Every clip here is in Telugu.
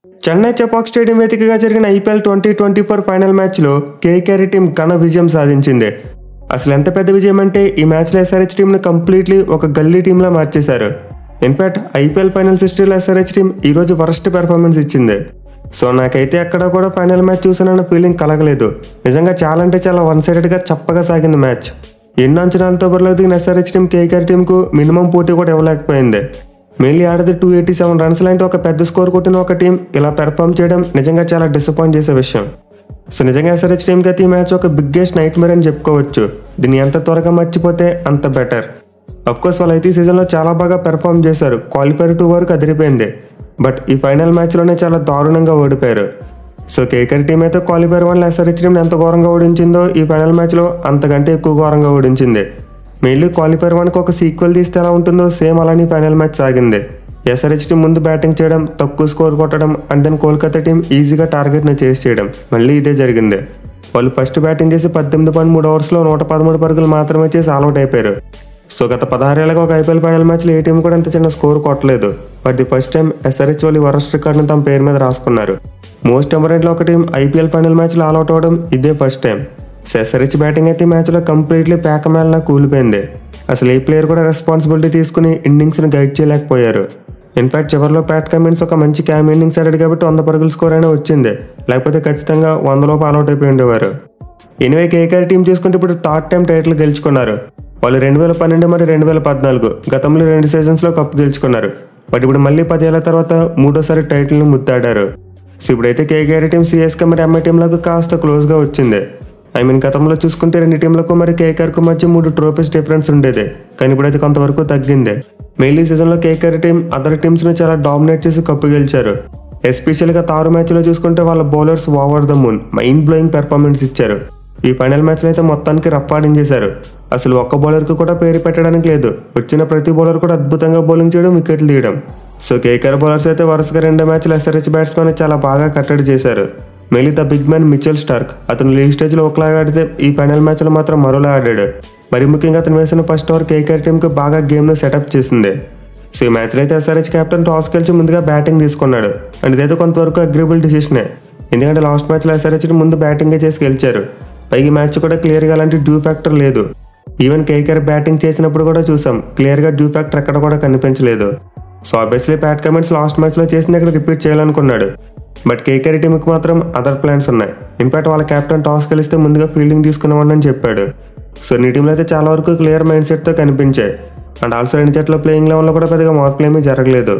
చెన్నై చెపాక్ స్టేడియం వేదికగా జరిగిన ఐపీఎల్ 2024 ఫైనల్ మ్యాచ్లో కేకేఆర్ టీం ఘన విజయం సాధించింది. అసలు ఎంత పెద్ద విజయం అంటే ఈ మ్యాచ్లో ఎస్ఆర్హెచ్ టీంను కంప్లీట్లీ ఒక గల్లీ టీంలా మార్చేశారు. ఇన్ఫాక్ట్ ఐపీఎల్ ఫైనల్స్ హిస్టరీలో ఎస్ఆర్హెచ్ టీం ఈరోజు వరస్ట్ పెర్ఫార్మెన్స్ ఇచ్చింది. సో నాకైతే ఎక్కడ కూడా ఫైనల్ మ్యాచ్ చూసానన్న ఫీలింగ్ కలగలేదు. నిజంగా చాలా అంటే చాలా వన్ సైడెడ్గా చప్పగా సాగింది మ్యాచ్. ఎన్నో అంచనాలతో బరిలో దిగిన ఎస్ఆర్హెచ్ టీం కేకేఆర్ టీంకు మినిమం పోటీ కూడా ఇవ్వలేకపోయింది. మెయిన్లీ ఆడది 287 రన్స్ లాంటి ఒక పెద్ద స్కోర్ కొట్టిన ఒక టీం ఇలా పెర్ఫామ్ చేయడం నిజంగా చాలా డిసప్పాయింట్ చేసే విషయం. సో నిజంగా ఎస్ఆర్హెచ్ టీంకి అయితే ఈ మ్యాచ్ ఒక బిగ్గెస్ట్ నైట్ మేర్ అని చెప్పుకోవచ్చు. దీన్ని ఎంత త్వరగా మర్చిపోతే అంత బెటర్. అఫ్కోర్స్ వాళ్ళు అయితే ఈ సీజన్లో చాలా బాగా పెర్ఫామ్ చేశారు. క్వాలిఫైర్ 2 వరకు అదిరిపోయింది. బట్ ఈ ఫైనల్ మ్యాచ్లోనే చాలా దారుణంగా ఓడిపోయారు. సో కేకేఆర్ టీం అయితే క్వాలిఫైర్ 1లో ఎస్ఆర్హెచ్ టీంని ఎంత ఘోరంగా ఓడించిందో ఈ ఫైనల్ మ్యాచ్లో అంతకంటే ఎక్కువ ఘోరంగా ఓడించింది. మెయిన్లీ క్వాలిఫైర్ 1కి ఒక సీక్వెల్ తీస్తే ఎలా ఉంటుందో సేమ్ అలానే ఫైనల్ మ్యాచ్ సాగింది. ఎస్ఆర్హెచ్ టీం ముందు బ్యాటింగ్ చేయడం, తక్కువ స్కోర్ కొట్టడం అండ్ దెన్ కోల్కతా టీం ఈజీగా టార్గెట్ని చేసి చేయడం, మళ్ళీ ఇదే జరిగింది. వాళ్ళు ఫస్ట్ బ్యాటింగ్ చేసి 18.3 ఓవర్స్లో 113 పరుగులు మాత్రమే చేసి ఆల్అౌట్ అయిపోయారు. సో గత 16 ఏళ్ళగా ఒక ఐపీఎల్ ఫైనల్ మ్యాచ్లో ఏ టీం కూడా ఇంత చిన్న స్కోర్ కొట్టలేదు. But the first time SRH వాళ్ళు వరస్ట్ రికార్డును తమ పేరు మీద రాసుకున్నారు. మోస్ట్ ఇంపార్టెంట్లో ఒక టీం ఐపీఎల్ ఫైనల్ మ్యాచ్లో ఆల్అౌట్ అవ్వడం ఇదే first time. So SRH batting అయితే ఈ మ్యాచ్లో కంప్లీట్లీ ప్యాకమేళలా కూలిపోయింది. అసలు ఏ ప్లేయర్ కూడా రెస్పాన్సిబిలిటీ తీసుకుని ఇన్నింగ్స్ని గైడ్ చేయలేకపోయారు. ఇన్ఫాక్ట్ చివరిలో ప్యాట్ కమిన్స్ ఒక మంచి క్యామ్ ఇన్నింగ్స్ ఆడాడు కాబట్టి 100 పరుగుల స్కోర్ అయినా వచ్చింది. లేకపోతే ఖచ్చితంగా 100లోపు ఆల్అౌట్ అయిపోయి ఉండేవారు. ఎనివే కేకేఆర్ టీం చూసుకుంటే ఇప్పుడు థర్డ్ టైం టైటిల్ గెలుచుకున్నారు. వాళ్ళు 2012 మరియు 2014 గతంలో 2 సీజన్స్లో కప్పు గెలుచుకున్నారు. బట్ ఇప్పుడు మళ్ళీ 10 ఏళ్ల తర్వాత మూడోసారి టైటిల్ను ముద్దాడారు. సో ఇప్పుడైతే కేకేఆర్ టీం సిఎస్కే మరి ఎంఐ టీంలకు కాస్త క్లోజ్గా వచ్చింది. గతంలో చూసుకుంటే 2 టీంలకు మరి కేకేఆర్కు మధ్య 3 ట్రోఫీస్ డిఫరెన్స్ ఉండేది. కానీ ఇప్పుడైతే కొంతవరకు తగ్గింది. మెయిన్లీ సీజన్లో కేకేఆర్ టీం అదర్ టీమ్స్ను చాలా డామినేట్ చేసి కప్పు గెలిచారు. ఎస్పెషల్గా తారు మ్యాచ్లో చూసుకుంటే వాళ్ళ bowlers over the moon mind blowing performance ఇచ్చారు. ఈ ఫైనల్ మ్యాచ్లో అయితే మొత్తానికి రప్పాడించేశారు. అసలు ఒక్క బౌలర్కి కూడా పేరు పెట్టడానికి లేదు. వచ్చిన ప్రతి బౌలర్ కూడా అద్భుతంగా బౌలింగ్ చేయడం, వికెట్లు తీయడం. సో కేకేఆర్ బౌలర్స్ అయితే వరుసగా 2 మ్యాచ్లు ఎస్ఆర్హెచ్ బ్యాట్స్మెన్ చాలా బాగా కట్టడి చేశారు. Mainly the big man Mitchell Starc అతను లీగ్ స్టేజ్లో ఒకలాగా ఆడితే ఈ ఫైనల్ మ్యాచ్లో మాత్రం మరోలా ఆడాడు. మరి ముఖ్యంగా అతను వేసిన ఫస్ట్ ఓవర్ కేకేఆర్ టీంకి బాగా గేమ్ను సెటప్ చేసింది. సో ఈ మ్యాచ్లో అయితే ఎస్ఆర్హెచ్ కెప్టెన్ టాస్ గెలిచి ముందుగా బ్యాటింగ్ తీసుకున్నాడు. అండ్ ఇదైతే కొంతవరకు అగ్రిబుల్ డిసిషనే. ఎందుకంటే లాస్ట్ మ్యాచ్లో ఎస్ఆర్హెచ్ ముందు బ్యాటింగే చేసి గెలిచారు. పైగా ఈ మ్యాచ్ కూడా క్లియర్గా అలాంటి డ్యూ ఫ్యాక్టర్ లేదు. ఈవెన్ కేకేఆర్ బ్యాటింగ్ చేసినప్పుడు కూడా చూసాం, క్లియర్గా డ్యూ ఫ్యాక్టర్ ఎక్కడ కూడా కనిపించలేదు. So obviously Pat Cummins last మ్యాచ్లో చేసింది ఇక్కడ రిపీట్ చేయాలనుకున్నాడు. బట్ కేకేఆర్ టీంకి మాత్రం అదర్ ప్లాన్స్ ఉన్నాయి. ఇన్ఫాక్ట్ వాళ్ళ కెప్టెన్ టాస్ గెలిస్తే ముందుగా ఫీల్డింగ్ తీసుకునేవాడిని అని చెప్పాడు. సో నీ టీంలో అయితే చాలా వరకు క్లియర్ మైండ్ సెట్తో కనిపించాయి. అండ్ ఆల్సో 2 జట్ల ప్లేయింగ్ లెవెల్లో కూడా పెద్దగా మార్పులు ఏమీ జరగలేదు.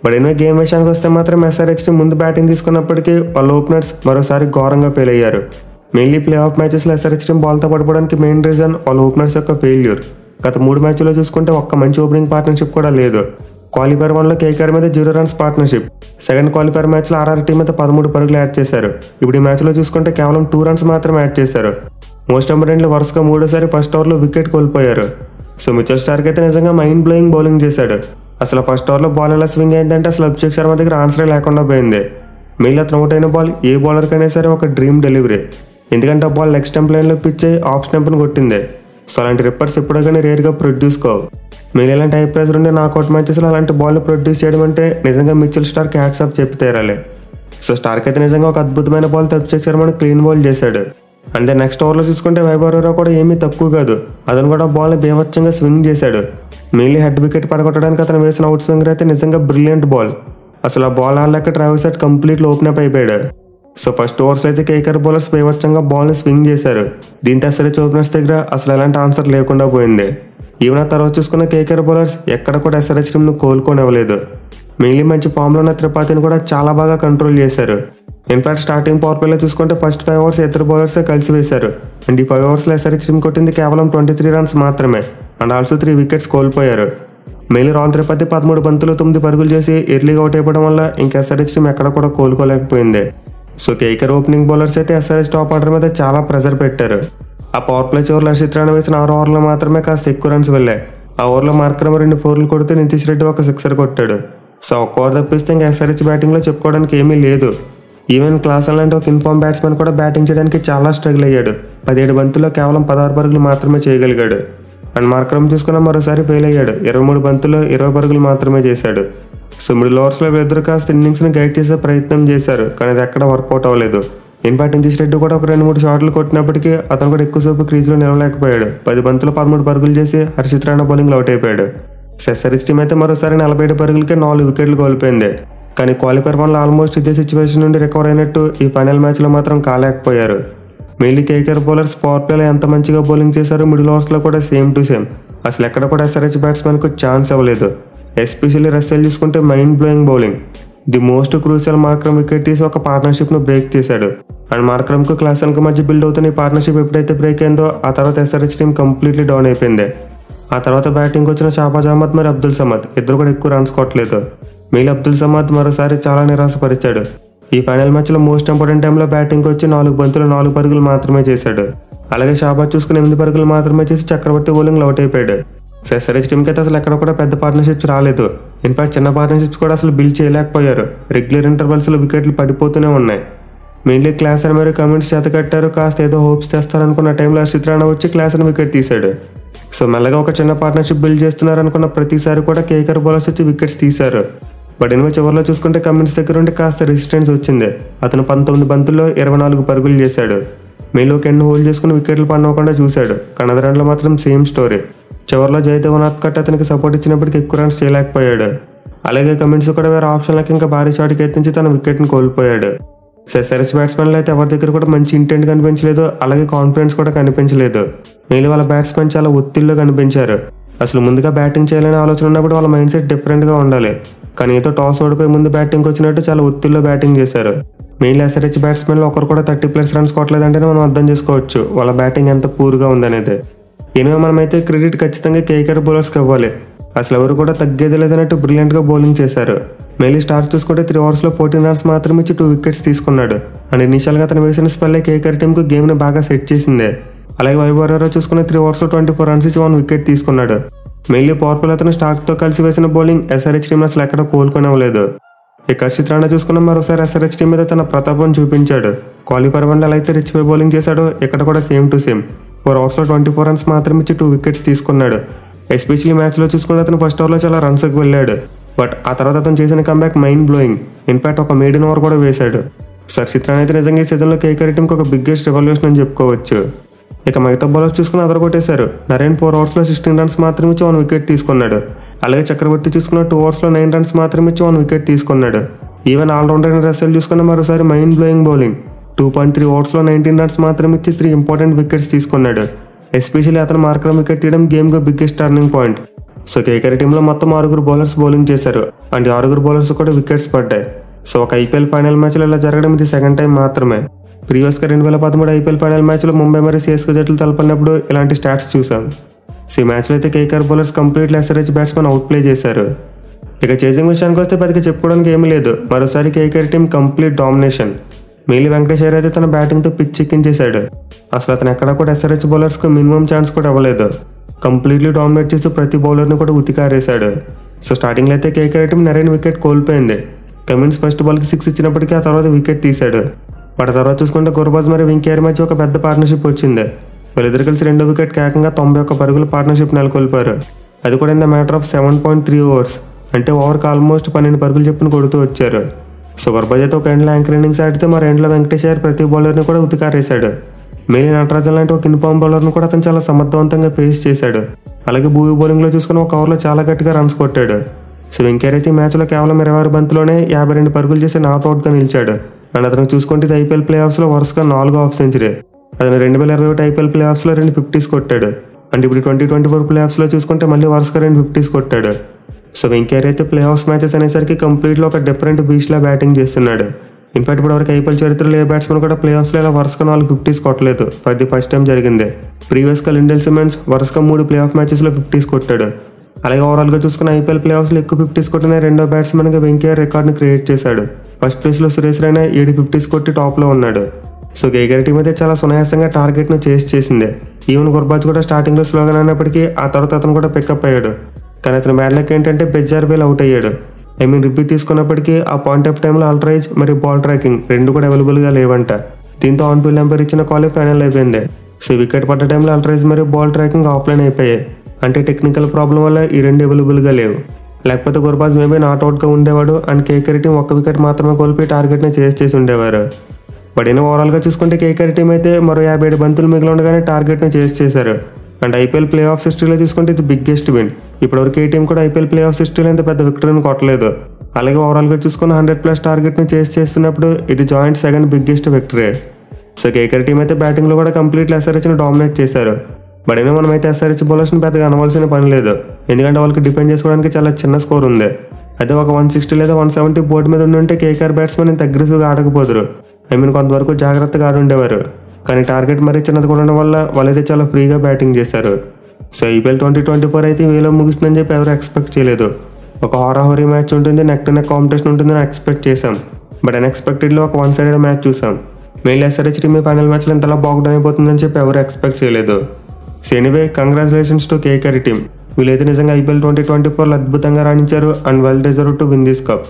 బట్ ఎనివే గేమ్ విషయానికి వస్తే మాత్రం ఎస్ఆర్హెచ్ టీం ముందు బ్యాటింగ్ తీసుకున్నప్పటికీ వాళ్ళ ఓపెనర్స్ మరోసారి ఘోరంగా ఫెయిల్ అయ్యారు. మెయిన్లీ ప్లే ఆఫ్ మ్యాచెస్లో ఎస్ఆర్హెచ్ టీం బాల్తో పడిపోవడానికి మెయిన్ రీజన్ వాళ్ళ ఓపెనర్స్ యొక్క ఫెయిల్యూర్. గత 3 మ్యాచ్ల్లో చూసుకుంటే ఒక్క మంచి ఓపెనింగ్ పార్ట్నర్షిప్ కూడా లేదు. క్వాలిఫైర్ 1లో కేకేఆర్ మీద 0 రన్స్ పార్ట్నర్షిప్. సెకండ్ క్వాలిఫైర్ మ్యాచ్లో ఆర్ఆర్ టీం అయితే 13 పరుగులు యాడ్ చేశారు. ఇప్పుడు ఈ మ్యాచ్లో చూసుకుంటే కేవలం 2 రన్స్ మాత్రమే యాడ్ చేశారు. మోస్ట్ ఇంపార్టెంట్లీ వరుసగా 3వ ఫస్ట్ ఓవర్లో వికెట్ కోల్పోయారు. సో మిచెల్ స్టార్క్ అయితే నిజంగా మైండ్ బ్లోయింగ్ బౌలింగ్ చేశాడు. అసలు ఫస్ట్ ఓవర్లో బాల్ ఎలా స్వింగ్ అయిందంటే అసలు అభిషేక్ శర్మ దగ్గర ఆన్సరే లేకుండా పోయింది. మెయిన్లో అతను అవుట్ అయిన బాల్ ఏ బౌలర్కైనా సరే ఒక డ్రీమ్ డెలివరీ. ఎందుకంటే ఆ బాల్ లెగ్ స్టంప్ లైన్లో పిచ్ అయ్యి ఆఫ్ స్టంప్ని కొట్టింది. సో అలాంటి రిప్పర్స్ ఎప్పుడో కానీ రేర్గా ప్రొడ్యూస్ కావు. మీరు ఇలాంటి హై ప్రెజర్ ఉండే నాకౌట్ మ్యాచెస్లో అలాంటి బాల్ ప్రొడ్యూస్ చేయడం అంటే నిజంగా మిచెల్ స్టార్క్ హ్యాట్స్ ఆఫ్ చెప్పి తీరాలి. సో స్టార్క్ అయితే నిజంగా ఒక అద్భుతమైన బాల్ అభిషేక్ శర్మని క్లీన్ బౌల్ చేశాడు. అంటే నెక్స్ట్ ఓవర్లో చూసుకుంటే వైభవ్ అరోరా కూడా ఏమీ తక్కువ కాదు. అతను కూడా బాల్ బేవచ్చంగా స్వింగ్ చేశాడు. మెయిన్లీ హెడ్ వికెట్ పడగొట్టడానికి అతను వేసిన అవుట్ స్వింగర్ అయితే నిజంగా బ్రిలియంట్ బాల్. అసలు ఆ బాల్ ఆడలేక Travis Head completely open up అయిపోయాడు. సో ఫస్ట్ ఓవర్స్లో అయితే కేకేఆర్ బౌలర్స్ బేవచ్చంగా బాల్ని స్వింగ్ చేశారు. దీంతో ఎస్ఆర్హెచ్ ఓపెనర్స్ దగ్గర అసలు ఎలాంటి ఆన్సర్ లేకుండా పోయింది. ఈవెన్ ఆ తర్వాత చూసుకున్న కేకేఆర్ బౌలర్స్ ఎక్కడ కూడా ఎస్ఆర్హెచ్ టీంను కోలుకోనివ్వలేదు. మెయిన్లీ మంచి ఫామ్లో ఉన్న త్రిపాఠిని కూడా చాలా బాగా కంట్రోల్ చేశారు. ఇన్ఫాక్ట్ స్టార్టింగ్ పవర్ ప్లేలో చూసుకుంటే ఫస్ట్ 5 ఓవర్స్ ఇద్దరు బౌలర్సే కలిసి వేశారు. అండ్ ఈ 5 ఓవర్స్లో ఎస్ఆర్హెచ్ టీం కొట్టింది కేవలం 23 రన్స్ మాత్రమే. అండ్ ఆల్సో 3 వికెట్స్ కోల్పోయారు. మెయిన్లీ రాహుల్ త్రిపాఠి 13 బంతులు 9 పరుగులు చేసి ఎర్లీగా అవుట్ అయిపోవడం వల్ల ఇంకా ఎస్ఆర్హెచ్ టీం ఎక్కడ కూడా కోలుకోలేకపోయింది. సో కేకేఆర్ ఓపెనింగ్ బౌలర్స్ అయితే ఎస్ఆర్హెచ్ టాప్ ఆర్డర్ మీద చాలా ప్రెజర్ పెట్టారు. ఆ పవర్ ప్లే చివరిలో హర్షిత్ రాణా వేసిన 6 ఓవర్లో మాత్రమే కాస్త ఎక్కువ రన్స్ వెళ్ళాయి. ఆ ఓవర్లో మార్క్రమ్ 2 4లు కొడితే నితీష్ రెడ్డి ఒక 6 కొట్టాడు. సో ఒక్క ఓవర్ తప్పిస్తే ఇంకా ఎస్ఆర్హెచ్ బ్యాటింగ్లో చెప్పుకోవడానికి ఏమీ లేదు. ఈవెన్ క్లాస్ లాంటి ఒక ఇన్ఫార్మ్ బ్యాట్స్మెన్ కూడా బ్యాటింగ్ చేయడానికి చాలా స్ట్రగుల్ అయ్యాడు. 17 బంతుల్లో కేవలం 16 పరుగులు మాత్రమే చేయగలిగాడు. అండ్ మార్క్రమ్ చూసుకున్న మరోసారి ఫెయిల్ అయ్యాడు. 23 బంతుల్లో 20 పరుగులు మాత్రమే చేశాడు. సో మిడిల్ ఓవర్స్లో వీళ్ళిద్దరు కాస్త ఇన్నింగ్స్ని గైడ్ చేసే ప్రయత్నం చేశారు, కానీ అది ఎక్కడ వర్కౌట్ అవ్వలేదు. ఇన్ఫాక్ట్ నితీష్ రెడ్డి కూడా ఒక 2-3 షాట్లు కొట్టినప్పటికీ అతను కూడా ఎక్కువసేపు క్రీజ్లో నిలవలేకపోయాడు. 10 బంతులు 13 పరుగులు చేసి హర్షిత్ రాణా బౌలింగ్లో అవుట్ అయిపోయాడు. ఎస్ఆర్హెచ్ టీం అయితే మరోసారి 47 పరుగులకే 4 వికెట్లు కోల్పోయింది. కానీ క్వాలిఫైర్ 1లో ఆల్మోస్ట్ ఇదే సిచ్యువేషన్ నుండి రికవర్ అయినట్టు ఈ ఫైనల్ మ్యాచ్లో మాత్రం కాలేకపోయారు. మెయిన్లీ కేకేఆర్ బౌలర్స్ పవర్ ప్లేలో ఎంత మంచిగా బౌలింగ్ చేశారో మిడిల్ ఓవర్స్లో కూడా సేమ్ టు సేమ్. అసలు ఎక్కడ కూడా ఎస్ఆర్హెచ్ బ్యాట్స్మెన్కు ఛాన్స్ ఇవ్వలేదు. ఎస్పెషల్లీ రస్సెల్ చూసుకుంటే mind blowing bowling. The most crucial Markram wicket తీసి ఒక పార్ట్నర్షిప్ను బ్రేక్ చేశాడు. అండ్ మార్క్రమ్కు క్లాసన్కి మధ్య బిల్డ్ అవుతున్న ఈ పార్ట్నర్షిప్ ఎప్పుడైతే బ్రేక్ అయిందో ఆ తర్వాత ఎస్ఆర్హెచ్ టీం కంప్లీట్లీ డౌన్ అయిపోయింది. ఆ తర్వాత బ్యాటింగ్ వచ్చిన షాబాజ్ అహ్మద్ మరి అబ్దుల్ సమద్ ఇద్దరు కూడా ఎక్కువ రన్స్ కొట్టలేదు. మెయిల్ అబ్దుల్ సమద్ మరోసారి చాలా నిరాశపరిచాడు. ఈ ఫైనల్ మ్యాచ్లో మోస్ట్ ఇంపార్టెంట్ టైంలో బ్యాటింగ్ వచ్చి 4 బంతులు 4 పరుగులు మాత్రమే చేశాడు. అలాగే షాబాజ్ చూసుకుని 8 పరుగులు మాత్రమే చేసి చక్రవర్తి బౌలింగ్లో అవుట్ అయిపోయాడు. ఎస్ఆర్హెచ్ టీంకి అయితే అసలు ఎక్కడ కూడా పెద్ద పార్ట్నర్షిప్స్ రాలేదు. ఇన్ఫాక్ట్ చిన్న పార్ట్నర్షిప్స్ కూడా అసలు బిల్డ్ చేయలేకపోయారు. రెగ్యులర్ ఇంటర్వల్స్లో వికెట్లు పడిపోతూనే ఉన్నాయి. మెయిన్లీ క్లాసన్ మరియు కమిన్స్ చేత కట్టారు. కాస్త ఏదో హోప్స్ తెస్తారనుకున్న టైంలో హర్షిత్ రాణా వచ్చి క్లాసన్ వికెట్ తీశాడు. సో మెల్లగా ఒక చిన్న పార్ట్నర్షిప్ బిల్డ్ చేస్తున్నారనుకున్న ప్రతిసారి కూడా కేకేఆర్ బౌలర్స్ వచ్చి వికెట్స్ తీశారు. బట్ ఎనిమిది చివరిలో చూసుకుంటే కమిన్స్ దగ్గర ఉండి కాస్త రెసిస్టెన్స్ వచ్చింది. అతను 19 బంతుల్లో 24 పరుగులు చేశాడు. మెయిన్లో కెన్ హోల్డ్ చేసుకుని వికెట్లు పడవకుండా చూశాడు. కానీ అదర్ ఎండ్లో మాత్రం సేమ్ స్టోరీ. చివరిలో జయదేవనాథ్ కట్ అతనికి సపోర్ట్ ఇచ్చినప్పటికీ ఎక్కువ రన్స్ చేయలేకపోయాడు. అలాగే కమిన్స్ కూడా వేరే ఆప్షన్లకి ఇంకా భారీ షాట్కి ఎత్తించి తన వికెట్ని కోల్పోయాడు. ఎస్ఆర్హెచ్ బ్యాట్స్మెన్లు అయితే ఎవరి దగ్గర కూడా మంచి ఇంటెంట్ కనిపించలేదు, అలాగే కాన్ఫిడెన్స్ కూడా కనిపించలేదు. మెయిన్ వాళ్ళ బ్యాట్స్మెన్ చాలా ఒత్తిడిలో కనిపించారు. అసలు ముందుగా బ్యాటింగ్ చేయాలనే ఆలోచన ఉన్నప్పుడు వాళ్ళ మైండ్ సెట్ డిఫరెంట్గా ఉండాలి. కానీ ఏదో టాస్ ఓడిపోయి ముందు బ్యాటింగ్కి వచ్చినట్టు చాలా ఒత్తిడిలో బ్యాటింగ్ చేశారు. మెయిన్లీ ఎస్ఆర్హెచ్ బ్యాట్స్మెన్లో ఒకరు కూడా 30+ రన్స్ కొట్టలేదంటేనే మనం అర్థం చేసుకోవచ్చు వాళ్ళ బ్యాటింగ్ ఎంత పూర్గా ఉందనేది. ఎనివే మనమైతే క్రెడిట్ ఖచ్చితంగా కేకేఆర్ బౌలర్స్కి ఇవ్వాలి. అసలు ఎవరు కూడా తగ్గేది లేదన్నట్టు బ్రిలియంట్గా బౌలింగ్ చేశారు. మెయిన్లీ స్టార్ట్ చూసుకుంటే 3 ఓవర్స్లో 14 రన్స్ మాత్రమే ఇచ్చి 2 వికెట్స్ తీసుకున్నాడు. అండ్ ఇనిషియల్గా అతను వేసిన స్పెల్లే కేకేఆర్ టీంకు గేమ్ని బాగా సెట్ చేసిందే. అలాగే వైభవ్ అరోరా చూసుకుని 3 ఓవర్స్లో 24 రన్స్ ఇచ్చి 1 వికెట్ తీసుకున్నాడు. మెయిన్లీ పవర్ ప్లే అతను స్టార్క్తో కలిసి వేసిన బౌలింగ్ ఎస్ఆర్హెచ్ టీం అసలు ఎక్కడ కోలుకొనివ్వలేదు. ఇక హర్షిత్ రాణా చూసుకున్న మరోసారి ఎస్ఆర్హెచ్ టీం మీద తన ప్రతాపం చూపించాడు. క్వాలిఫైర్ 1లో ఎలా అయితే రిచ్ పై బౌలింగ్ చేశాడో ఇక్కడ కూడా సేమ్ టు సేమ్ 4 ఓవర్స్లో 24 రన్స్ మాత్రమే ఇచ్చి 2 వికెట్స్ తీసుకున్నాడు. ఎస్పెషల్లీ మ్యాచ్లో చూసుకుంటే అతను ఫస్ట్ ఓవర్లో చాలా రన్స్కి వెళ్ళాడు. బట్ ఆ తర్వాత అతను చేసిన కంబ్యాక్ మైండ్ బ్లోయింగ్. ఇన్ఫాక్ట్ ఒక మెయిడెన్ ఓవర్ కూడా వేశాడు. హర్షిత్ రాణా అయితే నిజంగా ఈ సీజన్లో కేకేఆర్ టీంకి ఒక బిగ్గెస్ట్ రెవల్యూషన్ అని చెప్పుకోవచ్చు. ఇక మిగతా బౌలర్స్ చూసుకుని అదర కొట్టేశారు. నరేన్ 4 ఓవర్స్లో 16 రన్స్ మాత్రమే ఇచ్చి 1 వికెట్ తీసుకున్నాడు. అలాగే చక్రవర్తి చూసుకున్న 2 ఓవర్స్లో 9 రన్స్ మాత్రమే ఇచ్చి 1 వికెట్ తీసుకున్నాడు. ఈవెన్ ఆల్రౌండర్ రస్సెల్ చూసుకున్న మరోసారి మైండ్ బ్లోయింగ్ బౌలింగ్. 2.3 ఓవర్స్లో 19 రన్స్ మాత్రమే ఇచ్చి 3 ఇంపార్టెంట్ వికెట్స్ తీసుకున్నాడు. ఎస్పెషల్లీ అతను మార్క్రమ్ వికెట్ తీయడం గేమ్గా biggest turning point. So KKR టీంలో మొత్తం 6 బౌలర్స్ బౌలింగ్ చేశారు. అండ్ 6 బౌలర్స్ కూడా వికెట్స్ పడ్డాయి. సో ఒక ఐపీఎల్ ఫైనల్ మ్యాచ్లో ఇలా జరగడం ఇది సెకండ్ టైం మాత్రమే. ప్రీవియస్గా 2013 ఐపీఎల్ ఫైనల్ మ్యాచ్లో ముంబై మరియు సిఎస్కే జట్లు తలపడినప్పుడు ఇలాంటి స్టాట్స్ చూసాం. సో ఈ మ్యాచ్లో అయితే KKR bowlers completely SRH batsmen out play చేశారు. ఇక చేసింగ్ విషయానికి వస్తే పెద్దగా చెప్పుకోవడానికి ఏమీ లేదు. మరోసారి KKR team complete domination. Mainly Venkatesh Iyer అయితే తన బ్యాటింగ్తో పిచ్ ఎక్కించేశాడు. అసలు అతను ఎక్కడా కూడా ఎస్ఆర్హెచ్ బౌలర్స్కు మినిమం ఛాన్స్ కూడా ఇవ్వలేదు. కంప్లీట్లీ డామినేట్ చేస్తూ ప్రతి బౌలర్ని కూడా ఉతికారేశాడు. సో స్టార్టింగ్లో అయితే కేకేఆర్ టీం నరేన్ వికెట్ కోల్పోయింది. కమిన్స్ ఫస్ట్ బాల్కి 6 ఇచ్చినప్పటికీ ఆ తర్వాత వికెట్ తీశాడు. వాటి తర్వాత చూసుకుంటే గుర్బాజ్ మరియు వెంకయ్య మధ్య ఒక పెద్ద పార్ట్నర్షిప్ వచ్చింది. వాళ్ళిద్దరు కలిసి 2వ వికెట్ ఏకంగా 91 పరుగుల పార్ట్నర్షిప్ నెలకొల్పారు. అది కూడా in the matter of 7.3 overs. అంటే ఓవర్కి ఆల్మోస్ట్ 12 పరుగులు చెప్పును కొడుతూ వచ్చారు. సో గుర్బాజ్ అయితే ఒక ఎండ్లో యాంకర్ ఇన్నింగ్స్ ఆడితే మరి ఎండ్లో వెంకటేష్ అయ్యర్ ప్రతి బౌలర్ని కూడా ఉతికారేశాడు. మెయిన్ నటరాజన్ లాంటి ఒక ఇన్ఫామ్ బౌలర్ను కూడా అతను చాలా సమర్థవంతంగా ఫేస్ చేశాడు. అలాగే భూవి బౌలింగ్లో చూసుకుని ఒక ఓవర్లో చాలా గట్టిగా రన్స్ కొట్టాడు. సో వెంకయ్య అయితే ఈ మ్యాచ్లో కేవలం 26 బంతుల్లోనే 52 పరుగులు చేసి నాట్అవుట్గా నిలిచాడు. అండ్ అతను చూసుకుంటే ఇది ఐపీఎల్ ప్లే ఆఫ్స్లో వరుసగా 4వ హాఫ్ సెంచరీ. అతను 2021 ఐపీఎల్ ప్లే ఆఫ్స్లో 2 50s కొట్టాడు. అండ్ ఇప్పుడు 2024 ప్లే ఆఫ్స్లో చూసుకుంటే మళ్ళీ వరుసగా 2 50s కొట్టాడు. సో వెంకయ్య అయితే ప్లే ఆఫ్స్ మ్యాచెస్ అనేసరికి కంప్లీట్లో ఒక డిఫరెంట్ బీచ్లా బ్యాటింగ్ చేస్తున్నాడు. ఇన్ఫాక్ట్ ఇప్పుడు వరకు ఐపీఎల్ చరిత్రలో ఏ బ్యాట్స్మెన్ కూడా ప్లే ఆఫ్స్లో ఇలా వరుసగా 4 50s కొట్టలేదు. ఫర్ ది ఫస్ట్ టైం జరిగింది. ప్రీవియస్గా లిండెల్ సిమెన్స్ వరుసగా 3 ప్లే ఆఫ్ మ్యాచెస్లో 50s కొట్టాడు. అలాగే ఓవరాల్గా చూసుకున్న ఐపీఎల్ ప్లే ఆఫ్స్లో ఎక్కువ 50s కొట్టిన 2వ బ్యాట్స్మెన్గా వెంకయ్య రికార్డుని క్రియేట్ చేశాడు. ఫస్ట్ ప్లేస్లో సురేష్ రైనా 7 50s కొట్టి టాప్లో ఉన్నాడు. సో కేకేఆర్ టీం అయితే చాలా సునాయాసంగా టార్గెట్ను చేసింది. ఈవెన్ గుర్బాజ్ కూడా స్టార్టింగ్లో స్లోగా అయినప్పటికీ ఆ తర్వాత అతను కూడా పికప్ అయ్యాడు. కానీ అతని బ్యాడ్ లక్ ఏంటంటే బెజ్జార్బేల్ అవుట్ అయ్యాడు. రివ్యూ తీసుకున్నప్పటికీ ఆ పాయింట్ ఆఫ్ టైంలో అల్ట్రైజ్ మరియు బాల్ ట్రాకింగ్ 2 కూడా అవైలబుల్గా లేవంట. దీంతో ఆన్ ఫీల్డ్ ఎంపైర్ ఇచ్చిన కాల్ ఫైనల్ అయిపోయింది. సో వికెట్ పడ్డ టైంలో అల్ట్రైజ్ మరియు బాల్ ట్రాకింగ్ ఆఫ్లైన్ అయిపోయాయి. అంటే టెక్నికల్ ప్రాబ్లం వల్ల ఈ 2 అవైలబుల్గా లేవు. లేకపోతే గుర్బాజ్ మేబీ నాట్అవుట్గా ఉండేవాడు అండ్ కేకేఆర్ టీం ఒక్క వికెట్ మాత్రమే కోల్పి టార్గెట్ని చేసి ఉండేవారు. బట్ అయినా ఓవరాల్గా చూసుకుంటే కేకేఆర్ టీం అయితే మరో 57 బంతులు మిగిలి ఉండగానే టార్గెట్ని చేశారు. అండ్ ఐపీఎల్ ప్లే ఆఫ్ హిస్టరీలో చూసుకుంటే ఇది బిగ్గెస్ట్ విన్. ఇప్పటివరకు ఏ టీం కూడా ఐపీఎల్ ప్లే ఆఫ్ హిస్టరీలో ఇంత పెద్ద విక్టరీని కొట్టలేదు. అలాగే ఓవరాల్గా చూసుకున్న 100+ టార్గెట్ని చేస్తున్నప్పుడు ఇది joint second biggest victory. So KKR team అయితే బ్యాటింగ్లో కూడా కంప్లీట్లీ ఎస్ఆర్హెచ్ని డామినేట్ చేశారు. బట్ అయినా మనమైతే ఎస్ఆర్హెచ్ బౌలర్స్ని పెద్దగా అనవలసిన పని లేదు, ఎందుకంటే వాళ్ళకి డిపెండ్ చేసుకోవడానికి చాలా చిన్న స్కోర్ ఉంది. అదే ఒక 160 లేదా 170 బోర్డు మీద ఉంటే కేకేఆర్ బ్యాట్స్మెన్ ఇంత అగ్రెసివ్గా ఆడకపోదురు. కొంతవరకు జాగ్రత్తగా ఆడుండేవారు. కానీ టార్గెట్ మరీ చిన్నది ఉండడం వల్ల వాళ్ళైతే చాలా ఫ్రీగా బ్యాటింగ్ చేశారు. సో ఐపీఎల్ 2024 అయితే వేలో ముగుస్తుందని చెప్పి ఎవరు ఎక్స్పెక్ట్ చేయలేదు. ఒక హోరాహోరీ మ్యాచ్ ఉంటుంది, నెక్ టు నెక్ కాంపిటీషన్ ఉంటుందని ఎక్స్పెక్ట్ చేశాం. బట్ అన్ఎక్స్పెక్టెడ్లో ఒక 1-sided మ్యాచ్ చూసాం. మెయిన్ ఎస్ఆర్హెచ్ టీమ్ ఫైనల్ మ్యాచ్లో ఇంతలా బాగుండని అయిపోతుందని చెప్పి ఎవరు ఎక్స్పెక్ట్ చేయలేదు. So anyway, congratulations to KKR team. వీళ్ళైతే నిజంగా ఐపీఎల్ 2024లో అద్భుతంగా రాణించారు and well deserve to win this cup.